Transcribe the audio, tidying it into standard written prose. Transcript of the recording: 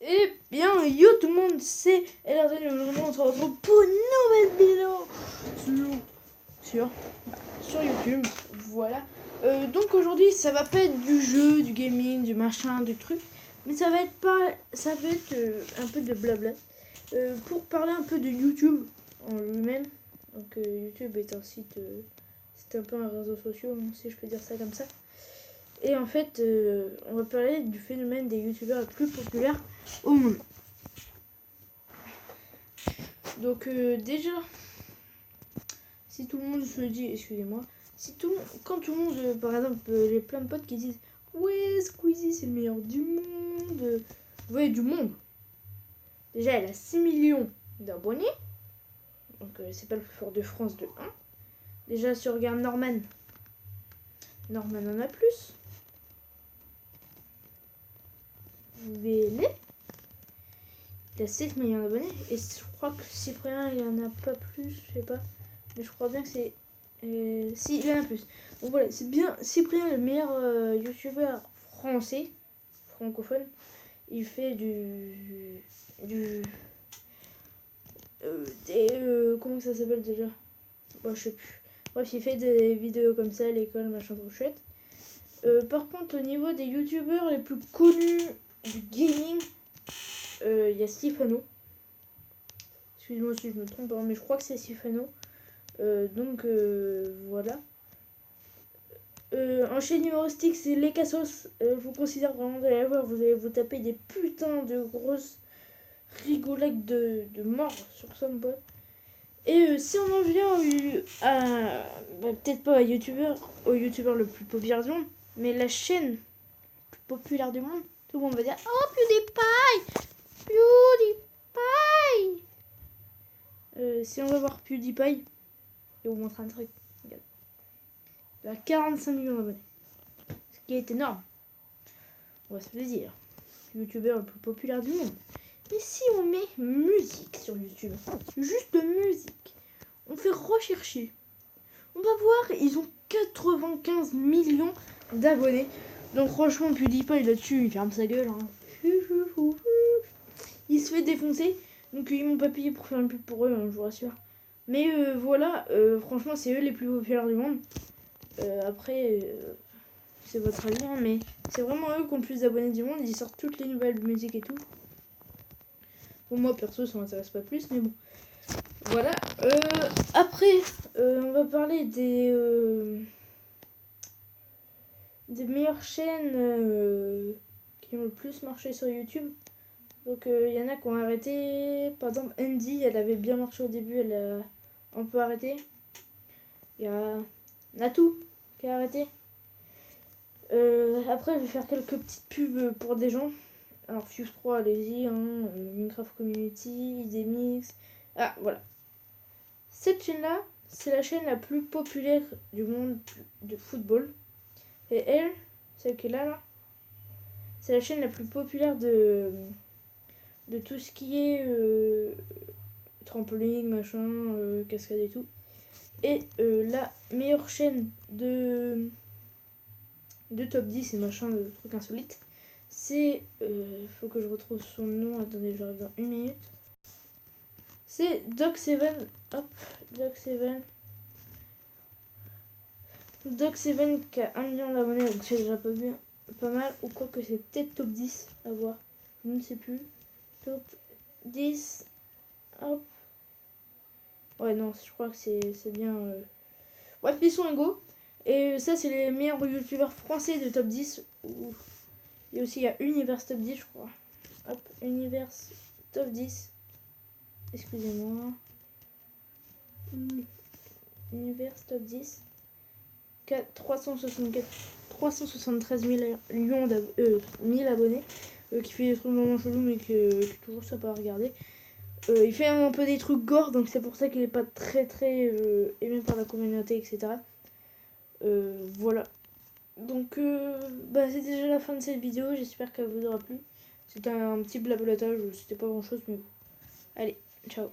Eh bien, yo tout le monde, c'est Elerden et aujourd'hui on se retrouve pour une nouvelle vidéo sur YouTube. Voilà. Donc aujourd'hui, ça va pas être du jeu, du gaming, du machin, du truc, mais ça va être un peu de blabla pour parler un peu de YouTube en lui-même. Donc YouTube est un site, c'est un peu un réseau social, si je peux dire ça comme ça. Et en fait, on va parler du phénomène des youtubeurs les plus populaires au monde. Donc déjà, si tout le monde se dit, excusez-moi, quand tout le monde, par exemple, j'ai plein de potes qui disent ouais, Squeezie c'est le meilleur du monde. Ouais, du monde. Déjà, elle a 6 millions d'abonnés. Donc c'est pas le plus fort de France de 1. Déjà, si on regarde Norman en a plus. VL. Il a 7 millions d'abonnés. Et je crois que Cyprien, il en a pas plus, je sais pas. Mais je crois bien que c'est... si, il en a plus. Donc voilà, c'est bien Cyprien, le meilleur youtubeur français, francophone. Il fait comment ça s'appelle déjà? Bon, je sais plus. Bref, il fait des vidéos comme ça à l'école, machin trop chouette. Par contre, au niveau des youtubeurs les plus connus du gaming, il y a Sifano. Excuse-moi si je me trompe, mais je crois que c'est Sifano. Donc voilà. En chaîne humoristique, c'est Les Cassos. Je vous considère vraiment d'aller voir. Vous allez vous taper des putains de grosses rigolades de mort sur ça, mon pote. Et si on en vient à. Peut-être pas au youtubeur le plus populaire du monde, mais la chaîne le plus populaire du monde, tout le monde va dire oh, PewDiePie! PewDiePie! Si on va voir PewDiePie, je vais vous montrer un truc. Regarde. Il a 45 millions d'abonnés. Ce qui est énorme. On va se le dire. Youtubeur le plus populaire du monde. Et si on met musique sur YouTube, juste musique, on fait rechercher, on va voir, ils ont 95 millions d'abonnés. Donc franchement, PewDiePie là-dessus, il ferme sa gueule. Hein. Il se fait défoncer. Donc ils m'ont pas payé pour faire une pub pour eux, hein, je vous rassure. Mais voilà, franchement, c'est eux les plus populaires du monde. Après, c'est votre avis, hein, mais c'est vraiment eux qui ont le plus d'abonnés du monde. Ils sortent toutes les nouvelles musiques et tout. Pour moi, perso, ça m'intéresse pas plus, mais bon. Voilà. Après, on va parler des meilleures chaînes qui ont le plus marché sur YouTube. Donc, il y en a qui ont arrêté. Par exemple, Andy, elle avait bien marché au début, elle a un peu arrêté. Il y a Natou qui a arrêté. Après, je vais faire quelques petites pubs pour des gens. Alors, Fuse 3, allez-y, hein, Minecraft Community, Idemix. Ah, voilà. Cette chaîne-là, c'est la chaîne la plus populaire du monde de football. Et elle, celle qui est là, c'est la chaîne la plus populaire de tout ce qui est trampoline, machin, cascade et tout. Et la meilleure chaîne de top 10 et machin, de trucs insolites, c'est... faut que je retrouve son nom, attendez, j'arrive dans une minute. C'est Doc7, hop, Doc7 qui a 1 million d'abonnés, donc c'est déjà pas mal, ou quoi que c'est peut-être top 10 à voir, je ne sais plus. Top 10, hop. Ouais, non, je crois que c'est bien. Bref, ils sont égaux. Et ça, c'est les meilleurs youtubeurs français de top 10. Et aussi, il y a Univers top 10, je crois. Hop, Univers top 10. Excusez-moi. Univers top 10. 373 millions abonnés. Qui fait des trucs vraiment chelous, mais qui est toujours sympa à regarder. Il fait un peu des trucs gore, donc c'est pour ça qu'il est pas très aimé par la communauté, etc. Voilà. Donc c'est déjà la fin de cette vidéo, j'espère qu'elle vous aura plu. C'était un petit blablatage, c'était pas grand chose, mais bon. Allez, ciao.